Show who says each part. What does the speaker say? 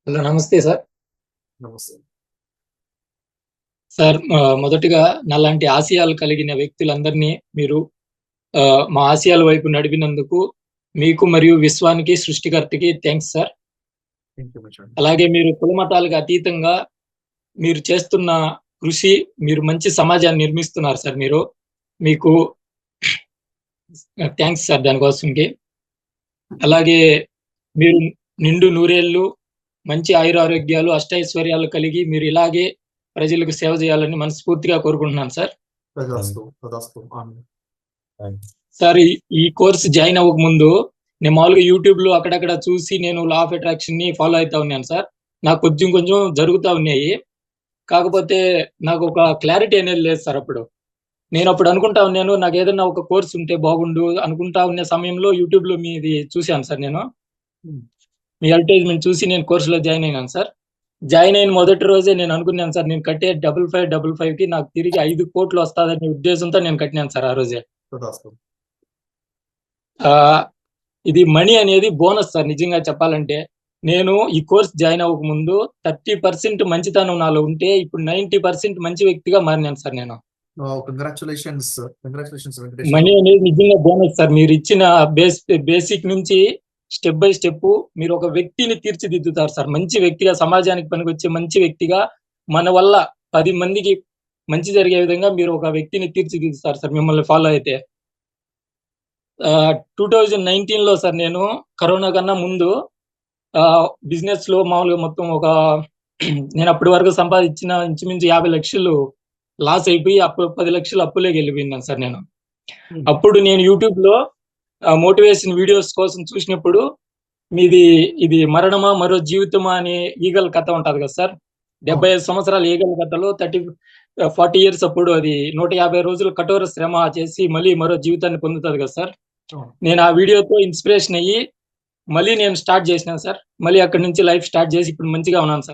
Speaker 1: Hello. నమస్తే sir.
Speaker 2: నమస్తే.
Speaker 1: Sir మొదటిగా నాలాంటి ఆశయాలు కలిగిన వ్యక్తులందరినీ మీరు మా ఆశయాల వైపు నడిపినందుకు మీకు మరియు విశ్వానికి, సృష్టికర్తకి thanks sir.
Speaker 2: Thank you much అండి.
Speaker 1: అలాగే మీరు కులమతాలకు అతీతంగా మీరు చేస్తున్న కృషి, మీరు మంచి సమాజాన్ని నిర్మిస్తున్నారు సార్ మీరు. మీకు థాంక్స్ సార్ దానికోసంకి. అలాగే మీరు నిండు నూరేళ్ళు, మంచి ఆయురారోగ్యాలు, అష్టైశ్వర్యాలు కలిగి మీరు ఇలాగే ప్రజలకు సేవ చేయాలని మనస్ఫూర్తిగా కోరుకుంటున్నాను సార్.
Speaker 2: తదాస్తు. తదాస్తు. ఆమేన్.
Speaker 1: సార్ ఈ కోర్స్ జాయిన్ అవ్వక ముందు నేను మామూలుగా యూట్యూబ్‌లో అక్కడక్కడ చూసి నేను లా ఆఫ్ అట్రాక్షన్‌ని ఫాలో అయితా ఉన్నాను సార్. నాకు కొంచెం కొంచెం జరుగుతా ఉన్నాయి. కాకపోతే నాకు ఒక క్లారిటీ అనేది లేదు సార్ అప్పుడు. నేనప్పుడు అనుకుంటా ఉన్నాను నాకేదన్నా ఒక కోర్స్ ఉంటే బాగుండు అనుకుంటా ఉన్న సమయంలో యూట్యూబ్‌లో మీది చూశాను సార్ నేను.
Speaker 2: హ్మ్.
Speaker 1: మీ అడ్వర్టైజ్‌మెంట్ చూసి నేను కోర్స్‌లో జాయిన్ అయినాను సార్. జాయిన్ అయిన మొదటి రోజే నేను అనుకున్నాను సార్ నేను కట్టే 5555కి నాకు తిరిగి 5,00,00,000 వస్తాదనే ఉద్దేశంతో నేను కట్టినాను సార్ ఆ రోజే.
Speaker 2: తదాస్తు.
Speaker 1: ఆహ్, ఇది మనీ అనేది బోనస్ సార్ నిజంగా చెప్పాలంటే. నేను ఈ కోర్స్ జాయిన్ అవ్వక ముందు 30% మంచితనం నాలో ఉంటే ఇప్పుడు 90% మంచి వ్యక్తిగా మారినాను సార్ నేను.
Speaker 2: Wow! Congratulations. Congratulations Venkatesh
Speaker 1: money
Speaker 2: గారు.
Speaker 1: అనేది నిజంగా బోనస్ సార్. మీరిచ్చిన బేసిక్ నుంచి స్టెప్ బై స్టెప్ మీరు ఒక వ్యక్తిని తీర్చిదిద్దుతారు సార్. మంచి వ్యక్తిగా సమాజానికి పనికొచ్చే మంచి వ్యక్తిగా మన వల్ల 10 మందికి మంచి జరిగే విధంగా మీరు ఒక వ్యక్తిని తీర్చిదిద్దుతారు సార్ మిమ్మల్ని ఫాలో అయితే. 2019లో సార్ నేను కరోనా కన్నా ముందు బిజినెస్‌లో మామూలుగా మొత్తం ఒక నేను అప్పటి వరకు సంపాదించిన ఇంచుమించు 50,00,000 లాస్ అయిపోయి 10,00,000 అప్పులోకెళ్ళిపోయినాను సార్ నేను.
Speaker 2: హ్మ్.
Speaker 1: అప్పుడు నేను యూట్యూబ్‌లో మోటివేషన్ వీడియోస్ కోసం చూసినప్పుడు ఇది మరణమా మరో జీవితమా అనే ఈగల కథ ఉంటది కదా సార్. 75 సంవత్సరాల ఈగల కథలో 40 ఇయర్స్ అప్పుడు అది 150 రోజులు కఠోర శ్రమ చేసి మళ్ళీ మరో జీవితాన్ని పొందుతది కదా సార్.
Speaker 2: అవును.
Speaker 1: నేను ఆ వీడియోతో ఇన్‌స్పిరేషన్ అయ్యి మళ్ళీ నేను స్టార్ట్ చేసినాను సార్. మళ్ళీ అక్కడి నుంచి లైఫ్ స్టార్ట్ చేసి ఇప్పుడు మంచిగా ఉన్నాను సార్.